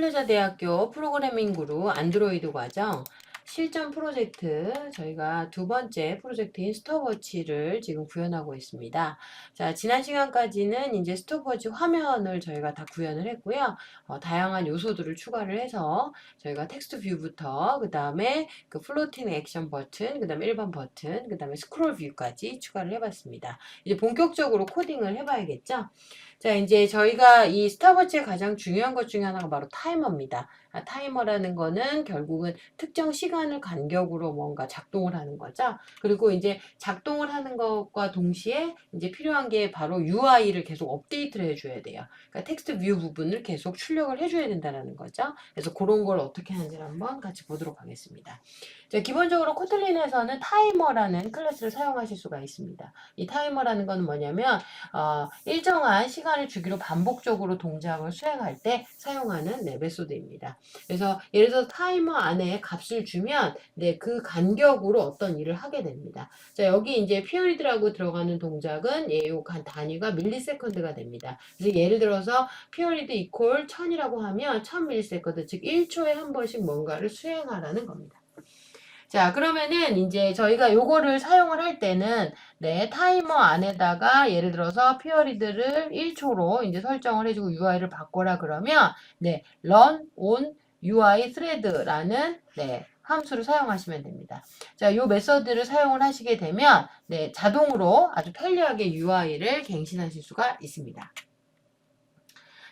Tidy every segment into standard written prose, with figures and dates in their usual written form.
한국여자대학교 프로그래밍 그룹 안드로이드 과정 실전 프로젝트 저희가 두 번째 프로젝트인 스톱워치를 지금 구현하고 있습니다. 자, 지난 시간까지는 이제 스톱워치 화면을 저희가 다 구현을 했고요. 다양한 요소들을 추가를 해서 저희가 텍스트 뷰부터 그 다음에 그 플로팅 액션 버튼, 그 다음에 일반 버튼, 그 다음에 스크롤 뷰까지 추가를 해봤습니다. 이제 본격적으로 코딩을 해봐야겠죠? 자, 이제 저희가 이 스탑워치의 가장 중요한 것 중에 하나가 바로 타이머입니다. 타이머라는 거는 결국은 특정 시간을 간격으로 뭔가 작동을 하는 거죠. 그리고 이제 작동을 하는 것과 동시에 이제 필요한 게 바로 UI를 계속 업데이트를 해줘야 돼요. 그러니까 텍스트 뷰 부분을 계속 출력을 해줘야 된다는 거죠. 그래서 그런 걸 어떻게 하는지를 한번 같이 보도록 하겠습니다. 자, 기본적으로 코틀린에서는 타이머라는 클래스를 사용하실 수가 있습니다. 이 타이머라는 건 뭐냐면 일정한 시간을 주기로 반복적으로 동작을 수행할 때 사용하는 메소드입니다. 그래서 예를 들어서 타이머 안에 값을 주면 그 간격으로 어떤 일을 하게 됩니다. 자, 여기 이제 피어리드라고 들어가는 동작은 요 단위가 밀리세컨드가 됩니다. 그래서 예를 들어서 피어리드 이퀄 1000이라고 하면 1000밀리세컨드, 즉 1초에 한 번씩 뭔가를 수행하라는 겁니다. 자, 그러면은 이제 저희가 요거를 사용을 할 때는 타이머 안에다가 예를 들어서 피어리드를 1초로 이제 설정을 해주고 UI를 바꿔라 그러면 run on UI thread라는 함수를 사용하시면 됩니다. 자, 요 메서드를 사용을 하시게 되면 자동으로 아주 편리하게 UI를 갱신하실 수가 있습니다.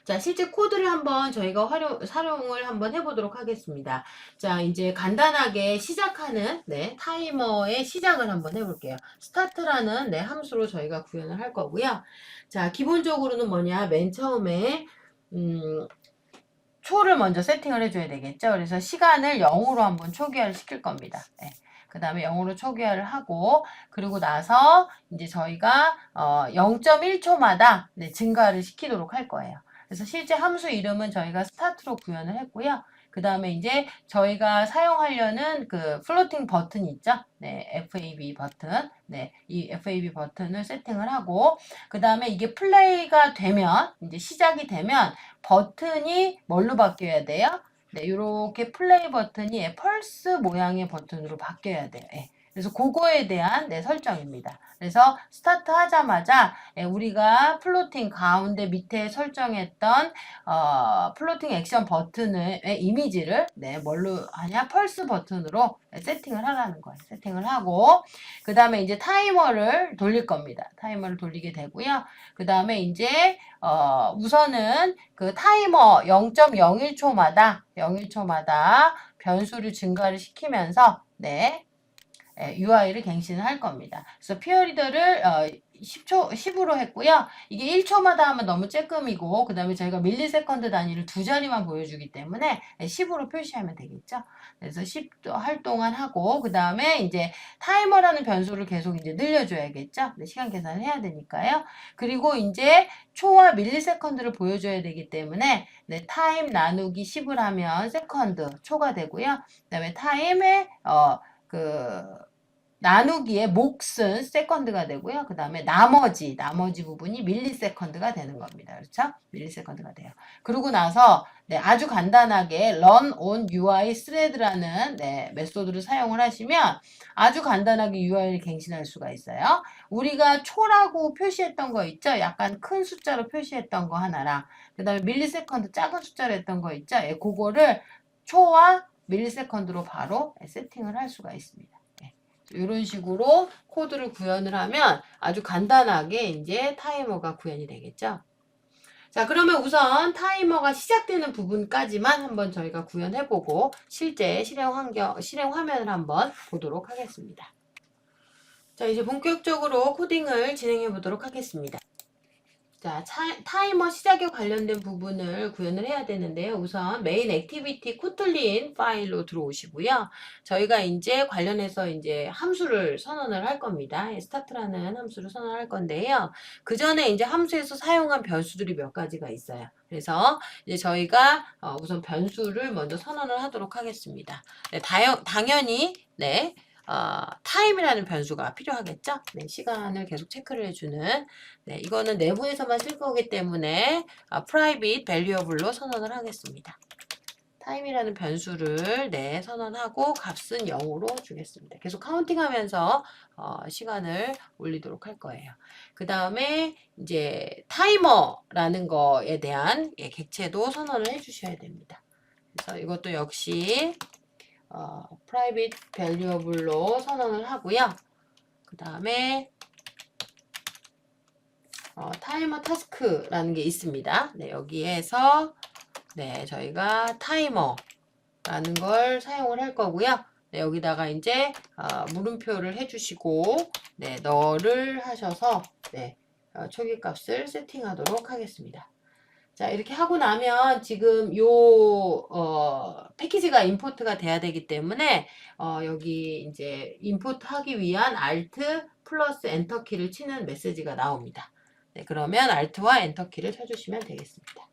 자, 실제 코드를 한번 저희가 사용을 한번 해보도록 하겠습니다. 자, 이제 간단하게 시작하는 타이머의 시작을 한번 해볼게요. 스타트라는 함수로 저희가 구현을 할 거고요. 자, 기본적으로는 뭐냐, 맨 처음에 초를 먼저 세팅을 해줘야 되겠죠. 그래서 시간을 0으로 한번 초기화를 시킬 겁니다. 그 다음에 0으로 초기화를 하고, 그리고 나서 이제 저희가 0.1초마다 증가를 시키도록 할 거예요. 그래서 실제 함수 이름은 저희가 스타트로 구현을 했고요. 그 다음에 이제 저희가 사용하려는 그 플로팅 버튼 있죠? FAB 버튼. 이 FAB 버튼을 세팅을 하고, 그 다음에 이게 플레이가 되면, 이제 시작이 되면 버튼이 뭘로 바뀌어야 돼요? 이렇게 플레이 버튼이 펄스 모양의 버튼으로 바뀌어야 돼요. 그래서 그거에 대한 설정입니다. 그래서 스타트 하자마자 우리가 플로팅 가운데 밑에 설정했던 플로팅 액션 버튼의 이미지를 뭘로 하냐? 펄스 버튼으로 세팅을 하라는 거예요. 세팅을 하고 그 다음에 이제 타이머를 돌릴 겁니다. 타이머를 돌리게 되고요. 그 다음에 이제 우선은 그 타이머 0.01초마다 변수를 증가를 시키면서 UI를 갱신을 할 겁니다. 그래서 피어리더를 10으로 했고요. 이게 1초마다 하면 너무 쬐끔이고, 그 다음에 저희가 밀리세컨드 단위를 두 자리만 보여주기 때문에 10으로 표시하면 되겠죠. 그래서 10 할 동안 하고, 그 다음에 이제 타이머라는 변수를 계속 이제 늘려줘야겠죠. 시간 계산을 해야 되니까요. 그리고 이제 초와 밀리세컨드를 보여줘야 되기 때문에 타임 나누기 10을 하면 세컨드, 초가 되고요. 그 다음에 타임에 나누기의 몫은 세컨드가 되고요. 그 다음에 나머지 부분이 밀리세컨드가 되는 겁니다. 그렇죠? 밀리세컨드가 돼요. 그러고 나서 아주 간단하게 run on UI thread라는 메소드를 사용을 하시면 아주 간단하게 UI를 갱신할 수가 있어요. 우리가 초라고 표시했던 거 있죠? 약간 큰 숫자로 표시했던 거 하나랑 그 다음에 밀리세컨드 작은 숫자로 했던 거 있죠? 그거를 초와 밀리세컨드로 바로 세팅을 할 수가 있습니다. 이런 식으로 코드를 구현을 하면 아주 간단하게 이제 타이머가 구현이 되겠죠. 자, 그러면 우선 타이머가 시작되는 부분까지만 한번 저희가 구현해보고 실제 실행 화면을 한번 보도록 하겠습니다. 자, 이제 본격적으로 코딩을 진행해 보도록 하겠습니다. 자, 타이머 시작에 관련된 부분을 구현을 해야 되는데요. 우선 메인 액티비티 코틀린 파일로 들어오시고요. 저희가 이제 관련해서 이제 함수를 선언을 할 겁니다. 스타트라는 함수를 선언할 건데요. 그 전에 이제 함수에서 사용한 변수들이 몇 가지가 있어요. 그래서 이제 저희가 우선 변수를 먼저 선언을 하도록 하겠습니다. 당연히 타임이라는 변수가 필요하겠죠? 시간을 계속 체크를 해주는 이거는 내부에서만 쓸 거기 때문에 private valuable로 선언을 하겠습니다. 타임이라는 변수를 네, 선언하고 값은 0으로 주겠습니다. 계속 카운팅하면서 시간을 올리도록 할 거예요. 그 다음에 이제 타이머라는 거에 대한 객체도 선언을 해주셔야 됩니다. 그래서 이것도 역시 private valuable로 선언을 하고요. 그 다음에 타이머 타스크라는 게 있습니다. 네, 여기에서 네, 저희가 타이머라는 걸 사용을 할 거고요. 네, 여기다가 이제 물음표를 해주시고 네, 너를 하셔서 네, 초기 값을 세팅하도록 하겠습니다. 자, 이렇게 하고 나면 지금 패키지가 임포트가 돼야 되기 때문에 여기 이제 임포트 하기 위한 Alt 플러스 엔터 키를 치는 메시지가 나옵니다. 네, 그러면 Alt와 엔터 키를 쳐주시면 되겠습니다.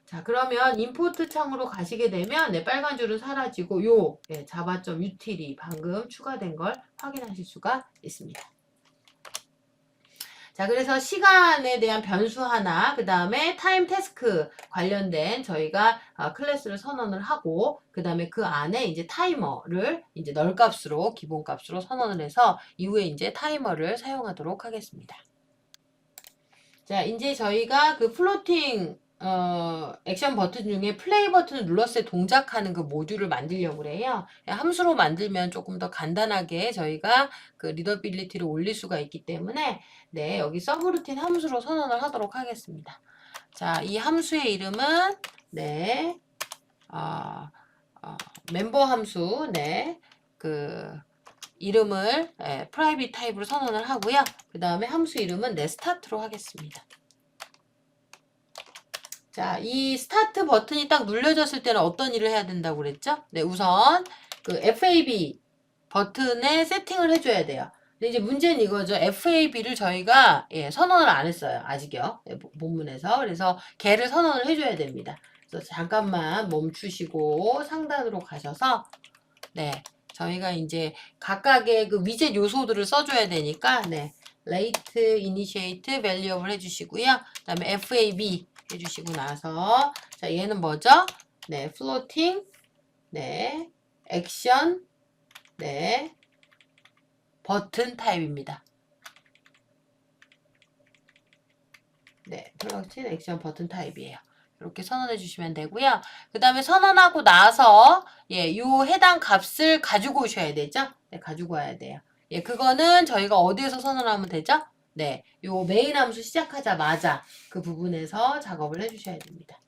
자, 그러면 임포트 창으로 가시게 되면 네, 빨간 줄은 사라지고 java.util이 방금 추가된 걸 확인하실 수가 있습니다. 자, 그래서 시간에 대한 변수 하나, 그 다음에 타임 태스크 관련된 저희가 클래스를 선언을 하고, 그 다음에 그 안에 이제 타이머를 이제 널 값으로, 기본 값으로 선언을 해서 이후에 이제 타이머를 사용하도록 하겠습니다. 자, 이제 저희가 그 플로팅 액션 버튼 중에 플레이 버튼을 눌렀을 때 동작하는 그 모듈을 만들려고 해요. 함수로 만들면 조금 더 간단하게 저희가 그 리더빌리티를 올릴 수가 있기 때문에 네, 여기 서브루틴 함수로 선언을 하도록 하겠습니다. 자, 이 함수의 이름은 네, 멤버 함수 네, 그 이름을 프라이빗 타입으로 선언을 하고요. 그 다음에 함수 이름은 네, 스타트로 하겠습니다. 자, 이 스타트 버튼이 딱 눌려졌을 때는 어떤 일을 해야 된다고 그랬죠? 네, 우선 그 FAB 버튼에 세팅을 해줘야 돼요. 근데 이제 문제는 이거죠. FAB를 저희가 선언을 안 했어요. 아직요. 본문에서. 그래서 걔를 선언을 해줘야 됩니다. 그래서 잠깐만 멈추시고 상단으로 가셔서 네, 저희가 이제 각각의 그 위젯 요소들을 써줘야 되니까 네, late initiate valuable 해주시고요. 그 다음에 FAB 해주시고 나서 자, 얘는 뭐죠? 네, floating 네, 액션 네, 버튼 타입입니다. 네, floating 액션 버튼 타입이에요. 이렇게 선언해 주시면 되고요. 그 다음에 선언하고 나서 요 해당 값을 가지고 오셔야 되죠? 네, 가지고 와야 돼요. 그거는 저희가 어디에서 선언하면 되죠? 네, 요 메인 함수 시작하자마자 그 부분에서 작업을 해주셔야 됩니다.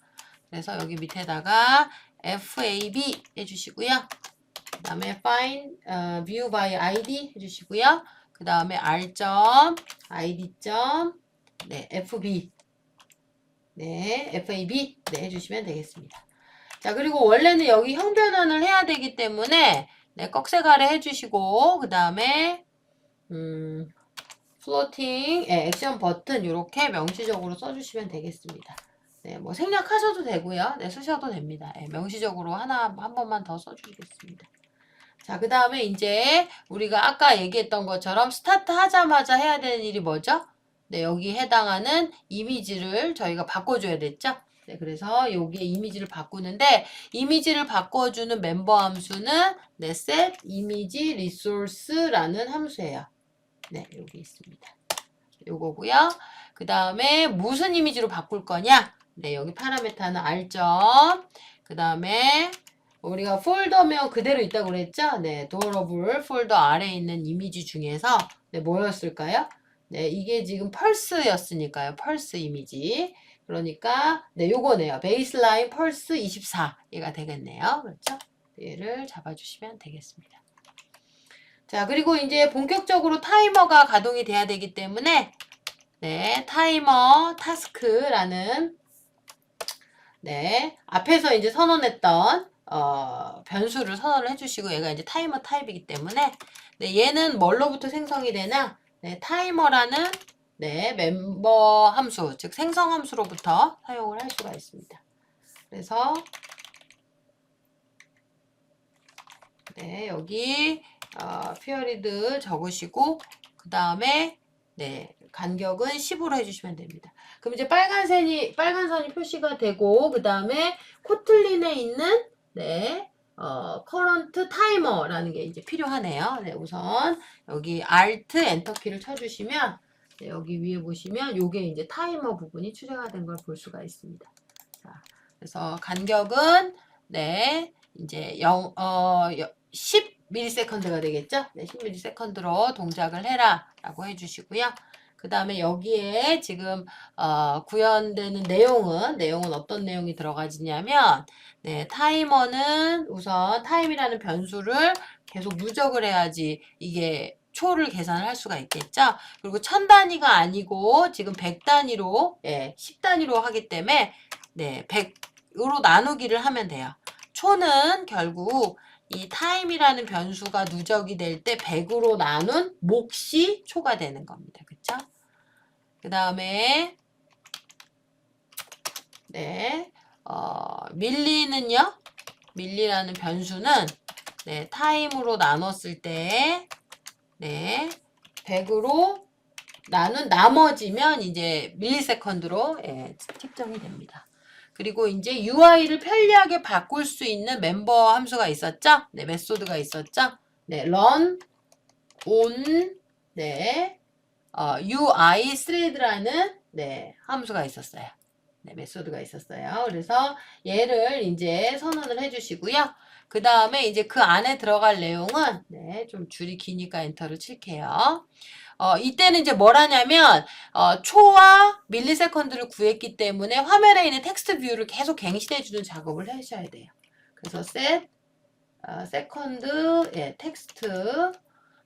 그래서 여기 밑에다가 FAB 해주시고요. 그 다음에 find view by ID 해주시고요. 그 다음에 r.id. 네, FB 네, FAB 네, 해주시면 되겠습니다. 자, 그리고 원래는 여기 형 변환을 해야 되기 때문에 네, 꺽쇠가래 해주시고 그 다음에 플로팅 액션 버튼 이렇게 명시적으로 써주시면 되겠습니다. 네, 뭐 생략하셔도 되고요. 네, 쓰셔도 됩니다. 네, 명시적으로 한 번만 더 써주시겠습니다. 자, 그 다음에 이제 우리가 아까 얘기했던 것처럼 스타트 하자마자 해야 되는 일이 뭐죠? 네, 여기 해당하는 이미지를 저희가 바꿔줘야 됐죠? 네, 그래서 여기에 이미지를 바꾸는데 이미지를 바꿔주는 멤버 함수는 네, set image resource라는 함수예요. 네, 여기 있습니다. 요거고요. 그 다음에 무슨 이미지로 바꿀 거냐? 네, 여기 파라메타는 r. 그 다음에 우리가 폴더명 그대로 있다고 그랬죠? 네, 도어러블 폴더 아래에 있는 이미지 중에서 네, 뭐였을까요? 네, 이게 지금 펄스였으니까요. 펄스 이미지. 그러니까 네, 요거네요. 베이스라인 펄스 24 얘가 되겠네요. 그렇죠? 얘를 잡아주시면 되겠습니다. 자, 그리고 이제 본격적으로 타이머가 가동이 돼야 되기 때문에 네, 타이머 타스크라는 네, 앞에서 이제 선언했던 변수를 선언을 해주시고 얘가 이제 타이머 타입이기 때문에 네, 얘는 뭘로부터 생성이 되나? 네, 타이머라는 네, 멤버 함수, 즉 생성 함수로부터 사용을 할 수가 있습니다. 그래서 네, 여기 피어리드 적으시고 그 다음에 네, 간격은 10으로 해주시면 됩니다. 그럼 이제 빨간 선이 표시가 되고 그 다음에 코틀린에 있는 네, current timer라는 게 이제 필요하네요. 네, 우선 여기 Alt 엔터 키를 쳐주시면 네, 여기 위에 보시면 요게 이제 타이머 부분이 추가된 걸 볼 수가 있습니다. 자, 그래서 간격은 네, 이제 10ms가 되겠죠? 네, 10ms로 동작을 해라 라고 해주시고요. 그 다음에 여기에 지금 구현되는 내용은 어떤 내용이 들어가지냐면 네, 타이머는 우선 타임이라는 변수를 계속 누적을 해야지 이게 초를 계산을 할 수가 있겠죠. 그리고 1000단위가 아니고 지금 100단위로 10단위로 하기 때문에 네, 100으로 나누기를 하면 돼요. 초는 결국 이 타임이라는 변수가 누적이 될 때 100으로 나눈 몫이 초가 되는 겁니다. 그쵸? 그 다음에 네, 밀리는요. 밀리라는 변수는 네, 타임으로 나눴을 때 네, 100으로 나눈 나머지면 이제 밀리세컨드로 측정이 됩니다. 그리고 이제 UI를 편리하게 바꿀 수 있는 멤버 함수가 있었죠? 네, 메소드가 있었죠? 네, run on 네, UI thread라는 네, 함수가 있었어요. 네, 메소드가 있었어요. 그래서 얘를 이제 선언을 해주시고요. 그 다음에 이제 그 안에 들어갈 내용은 네, 좀 줄이 기니까 엔터를 칠게요. 이때는 이제 뭘 하냐면 초와 밀리세컨드를 구했기 때문에 화면에 있는 텍스트 뷰를 계속 갱신해주는 작업을 하셔야 돼요. 그래서 set 세컨드 텍스트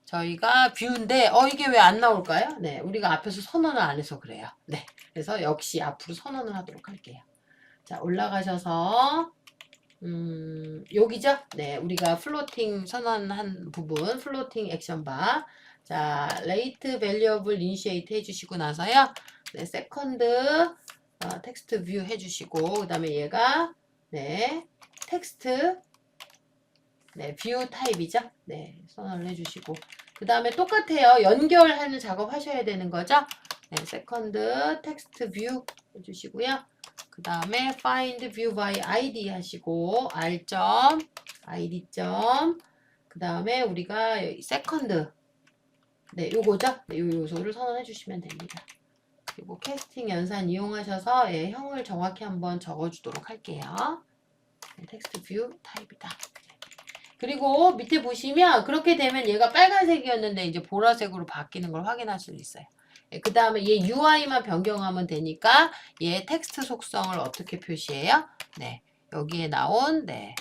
저희가 뷰인데 이게 왜 안 나올까요? 네, 우리가 앞에서 선언을 안 해서 그래요. 네, 그래서 역시 앞으로 선언을 하도록 할게요. 자, 올라가셔서 여기죠? 네, 우리가 플로팅 선언한 부분, 플로팅 액션바. 자, rate variable initiate 해주시고 나서요. 네, 세컨드 텍스트 뷰 해주시고, 그 다음에 얘가 네, 텍스트 네, 뷰 타입이죠? 네, 선언을 해주시고, 그 다음에 똑같아요. 연결하는 작업 하셔야 되는 거죠? 네, 세컨드 텍스트 뷰 해주시고요. 그 다음에 find view by id 하시고 r id 그 다음에 우리가 세컨드 네 요거죠. 네, 요 요소를 선언해 주시면 됩니다. 그리고 캐스팅 연산 이용하셔서 형을 정확히 한번 적어 주도록 할게요. 네, 텍스트 뷰 타입이다. 그리고 밑에 보시면 그렇게 되면 얘가 빨간색이었는데 이제 보라색으로 바뀌는 걸 확인할 수 있어요. 그 다음에 얘 UI만 변경하면 되니까 얘 텍스트 속성을 어떻게 표시해요? 네, 여기에 나온 네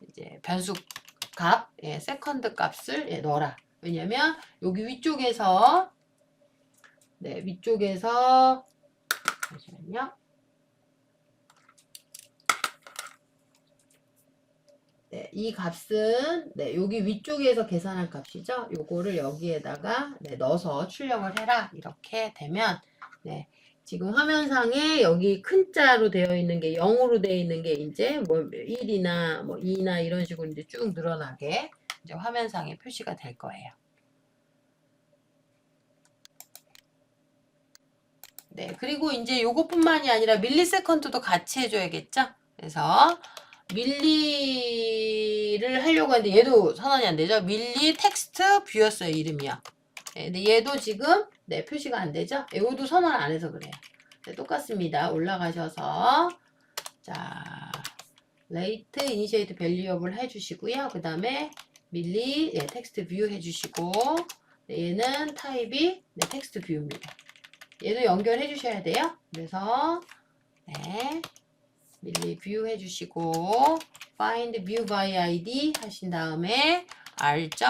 이제 변수 값, 세컨드 값을 넣어라. 왜냐면 여기 위쪽에서 네 위쪽에서 잠시만요. 네, 이 값은 네, 여기 위쪽에서 계산한 값이죠. 요거를 여기에다가 네, 넣어서 출력을 해라. 이렇게 되면 네, 지금 화면상에 여기 큰 자로 되어 있는 게 0으로 되어 있는 게 이제 뭐 1이나 뭐 2나 이런 식으로 이제 쭉 늘어나게 이제 화면상에 표시가 될 거예요. 네, 그리고 이제 요것뿐만이 아니라 밀리세컨드도 같이 해줘야겠죠. 그래서 밀리를 하려고 하는데 얘도 선언이 안 되죠. 밀리 텍스트 뷰였어요, 이름이요. 네, 근데 얘도 지금 네, 표시가 안 되죠. 얘도 선언 안 해서 그래요. 네, 똑같습니다. 올라가셔서 자, rate initiate variable 해주시고요. 그 다음에 밀리 텍스트 뷰 해주시고 네, 얘는 타입이 텍스트 뷰입니다. 얘도 연결해 주셔야 돼요. 그래서 네. 밀리 뷰 해주시고 find view by id 하신 다음에 r.id.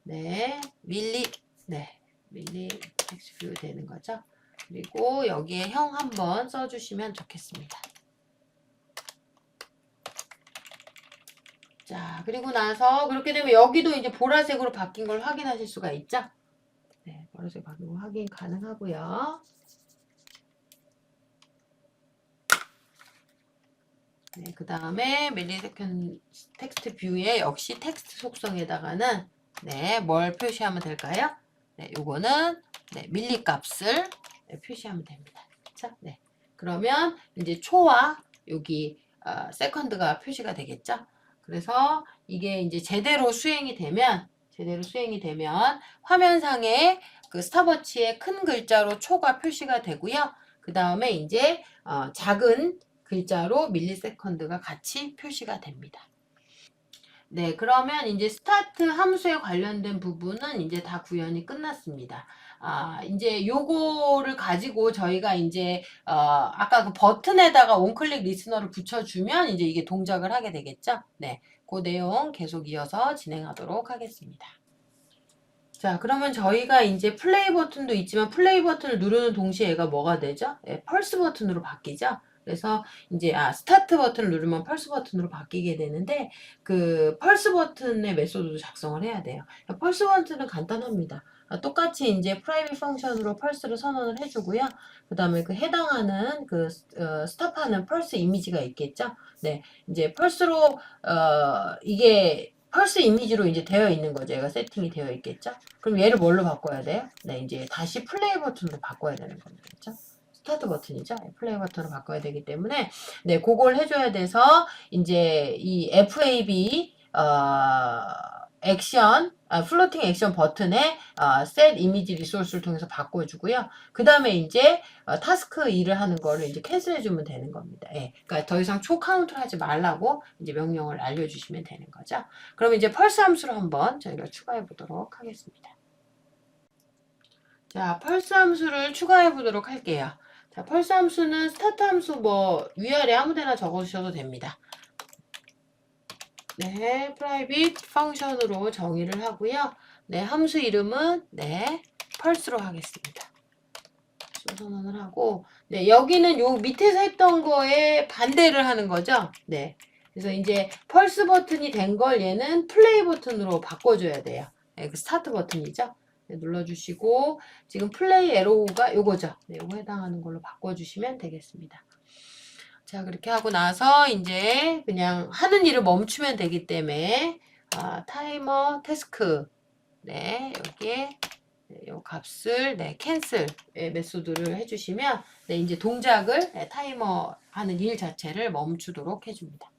네, 밀리 텍스트 뷰 되는 거죠. 그리고 여기에 형 한번 써주시면 좋겠습니다. 자, 그리고 나서 그렇게 되면 여기도 이제 보라색으로 바뀐 걸 확인하실 수가 있죠. 네, 보라색 바뀐 거 확인 가능하고요. 네, 그 다음에 밀리세컨드 텍스트 뷰에 역시 텍스트 속성에다가는 네, 뭘 표시하면 될까요? 네, 요거는 네, 밀리 값을 네, 표시하면 됩니다. 그렇죠? 네. 그러면 이제 초와 여기 세컨드가 표시가 되겠죠. 그래서 이게 이제 제대로 수행이 되면 화면상에 그 스탑워치의 큰 글자로 초가 표시가 되고요. 그 다음에 이제 작은 글자로 밀리세컨드가 같이 표시가 됩니다. 네, 그러면 이제 스타트 함수에 관련된 부분은 이제 다 구현이 끝났습니다. 이제 요거를 가지고 저희가 이제, 아까 그 버튼에다가 원클릭 리스너를 붙여주면 이제 이게 동작을 하게 되겠죠? 네, 그 내용 계속 이어서 진행하도록 하겠습니다. 자, 그러면 저희가 이제 플레이 버튼도 있지만 플레이 버튼을 누르는 동시에 얘가 뭐가 되죠? 네, 펄스 버튼으로 바뀌죠? 그래서 이제 스타트 버튼을 누르면 펄스 버튼으로 바뀌게 되는데 그 펄스 버튼의 메소드도 작성을 해야 돼요. 펄스 버튼은 간단합니다. 똑같이 이제 프라이빗 펑션으로 펄스를 선언을 해주고요. 그 다음에 그 해당하는 그 스탑하는 펄스 이미지가 있겠죠? 네, 이제 펄스로 이게 펄스 이미지로 이제 되어 있는 거죠. 얘가 세팅이 되어 있겠죠? 그럼 얘를 뭘로 바꿔야 돼요? 네, 이제 다시 플레이 버튼으로 바꿔야 되는 거겠죠? 스타트 버튼이죠. 플레이 버튼으로 바꿔야 되기 때문에, 네, 그걸 해줘야 돼서, 이제 이 FAB, 액션, 플로팅 액션 버튼에 set 이미지 리소스를 통해서 바꿔주고요. 그 다음에 이제 타스크 일을 하는 거를 이제 캔슬해주면 되는 겁니다. 예, 그러니까 더 이상 초 카운트를 하지 말라고 이제 명령을 알려주시면 되는 거죠. 그럼 이제 펄스 함수를 한번 저희가 추가해 보도록 하겠습니다. 자, 펄스 함수를 추가해 보도록 할게요. 자, 펄스 함수는 스타트 함수 뭐 위아래 아무데나 적어주셔도 됩니다. 네, 프라이빗 펑션으로 정의를 하고요. 네, 함수 이름은 네, 펄스로 하겠습니다. 선언을 하고, 네, 여기는 요 밑에서 했던 거에 반대를 하는 거죠. 네. 그래서 이제 펄스 버튼이 된 걸 얘는 플레이 버튼으로 바꿔줘야 돼요. 네, 그 스타트 버튼이죠. 네, 눌러주시고, 지금 플레이 에로우가 요거죠. 네, 요거 해당하는 걸로 바꿔주시면 되겠습니다. 자, 그렇게 하고 나서 이제 그냥 하는 일을 멈추면 되기 때문에, 타이머 태스크. 네, 여기에 요 값을 캔슬 메소드를 해주시면 이제 동작을 타이머 하는 일 자체를 멈추도록 해줍니다.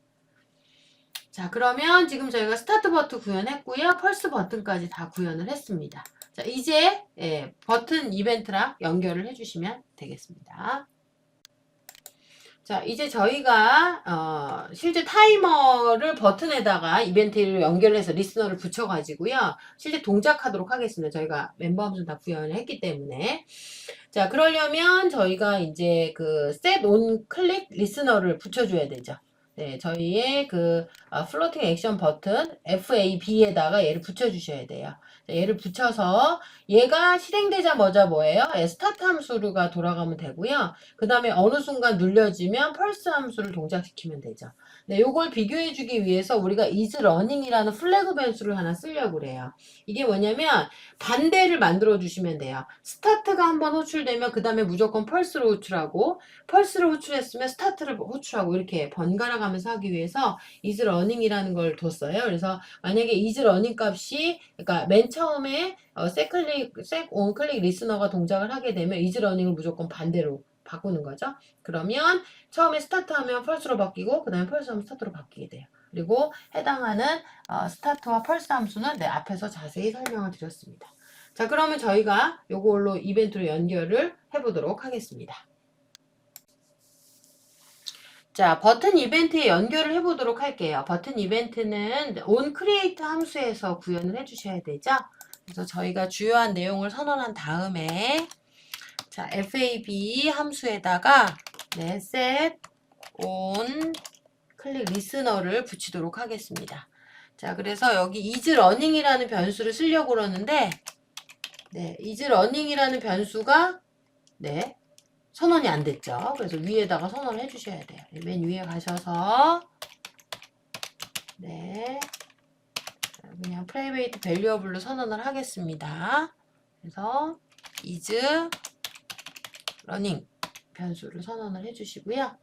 자, 그러면 지금 저희가 스타트 버튼 구현했고요. 펄스 버튼까지 다 구현을 했습니다. 자, 이제 버튼 이벤트랑 연결을 해주시면 되겠습니다. 자, 이제 저희가 실제 타이머를 버튼에다가 이벤트를 연결해서 리스너를 붙여가지고요. 실제 동작하도록 하겠습니다. 저희가 멤버 함수 다 구현을 했기 때문에. 자, 그러려면 저희가 이제 그 set on 클릭 리스너를 붙여줘야 되죠. 네, 저희의 그 플로팅 액션 버튼 FAB에다가 얘를 붙여주셔야 돼요. 자, 얘를 붙여서 얘가 실행되자마자 뭐예요? 스타트 함수가 돌아가면 되고요. 그 다음에 어느 순간 눌려지면 펄스 함수를 동작시키면 되죠. 네, 요걸 비교해주기 위해서 우리가 is running이라는 플래그 변수를 하나 쓰려고 그래요. 이게 뭐냐면 반대를 만들어 주시면 돼요. 스타트가 한번 호출되면 그 다음에 무조건 펄스로 호출하고 펄스를 호출했으면 스타트를 호출하고 이렇게 번갈아 가면서 하기 위해서 is running이라는 걸 뒀어요. 그래서 만약에 is running 값이 그러니까 맨 처음에 set on 클릭 리스너가 동작을 하게 되면 is running을 무조건 반대로 바꾸는 거죠. 그러면 처음에 스타트하면 펄스로 바뀌고 그 다음에 펄스하면 스타트로 바뀌게 돼요. 그리고 해당하는 스타트와 펄스 함수는 앞에서 자세히 설명을 드렸습니다. 자, 그러면 저희가 요걸로 이벤트로 연결을 해보도록 하겠습니다. 자, 버튼 이벤트에 연결을 해보도록 할게요. 버튼 이벤트는 onCreate 함수에서 구현을 해주셔야 되죠. 그래서 저희가 주요한 내용을 선언한 다음에 자, FAB 함수에다가 set on 클릭 리스너를 붙이도록 하겠습니다. 자, 그래서 여기 is running이라는 변수를 쓰려고 그러는데 is running이라는 변수가 선언이 안 됐죠. 그래서 위에다가 선언을 해주셔야 돼요. 맨 위에 가셔서 그냥 private valuable로 선언을 하겠습니다. 그래서 is running 변수를 선언을 해주시고요.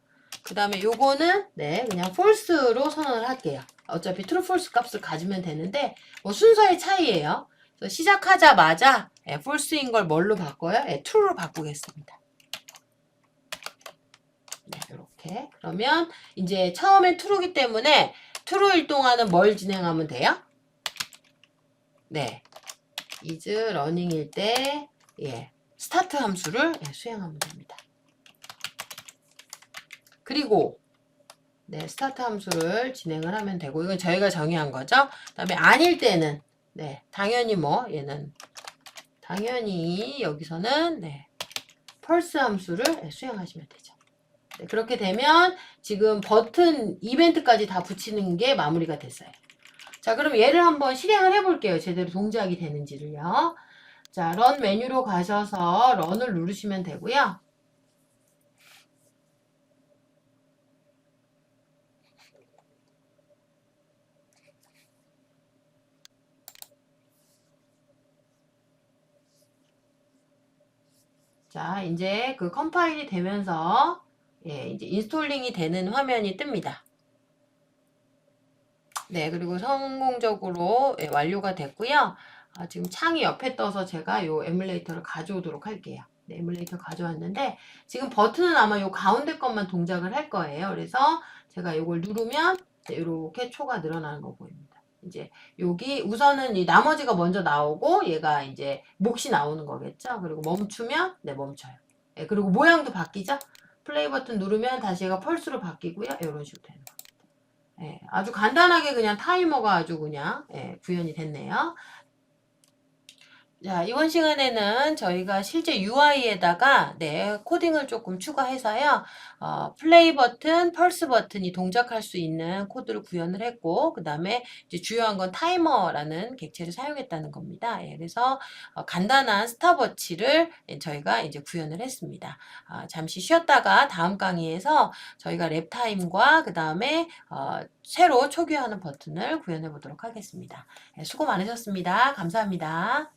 그 다음에 요거는 그냥 false로 선언을 할게요. 어차피 true, false 값을 가지면 되는데 뭐 순서의 차이예요. 그래서 시작하자마자 false인 걸 뭘로 바꿔요? true로 바꾸겠습니다. 네, 이렇게. 이렇게. 그러면 이제 처음엔 true기 때문에 true일 동안은 뭘 진행하면 돼요? 네. is running일 때, 예, 스타트 함수를 수행하면 됩니다. 그리고, 네, 스타트 함수를 진행을 하면 되고, 이건 저희가 정의한 거죠. 그 다음에 아닐 때는, 네, 당연히 뭐, 얘는, 당연히 여기서는, 네, 펄스 함수를 수행하시면 되죠. 네, 그렇게 되면 지금 버튼 이벤트까지 다 붙이는 게 마무리가 됐어요. 자, 그럼 얘를 한번 실행을 해볼게요. 제대로 동작이 되는지를요. 자, 런 메뉴로 가셔서 런을 누르시면 되고요. 자, 이제 그 컴파일이 되면서 예, 이제 인스톨링이 되는 화면이 뜹니다. 네, 그리고 성공적으로 예, 완료가 됐고요. 지금 창이 옆에 떠서 제가 요 에뮬레이터를 가져오도록 할게요. 네, 에뮬레이터 가져왔는데 지금 버튼은 아마 요 가운데 것만 동작을 할 거예요. 그래서 제가 요걸 누르면 네, 이렇게 초가 늘어나는 거 보입니다. 이제 여기 우선은 이 나머지가 먼저 나오고 얘가 이제 몫이 나오는 거겠죠. 그리고 멈추면 네, 멈춰요. 네, 그리고 모양도 바뀌죠. 플레이 버튼 누르면 다시 얘가 펄스로 바뀌고요. 이런 식으로 되는 거예요. 예, 아주 간단하게 그냥 타이머가 아주 그냥 예, 구현이 됐네요. 자, 이번 시간에는 저희가 실제 UI에다가 네, 코딩을 조금 추가해서요. 플레이 버튼, 펄스 버튼이 동작할 수 있는 코드를 구현을 했고, 그 다음에 이제 주요한 건 타이머라는 객체를 사용했다는 겁니다. 예, 그래서 간단한 스탑워치를 저희가 이제 구현을 했습니다. 잠시 쉬었다가 다음 강의에서 저희가 랩타임과 그 다음에 새로 초기화하는 버튼을 구현해 보도록 하겠습니다. 예, 수고 많으셨습니다. 감사합니다.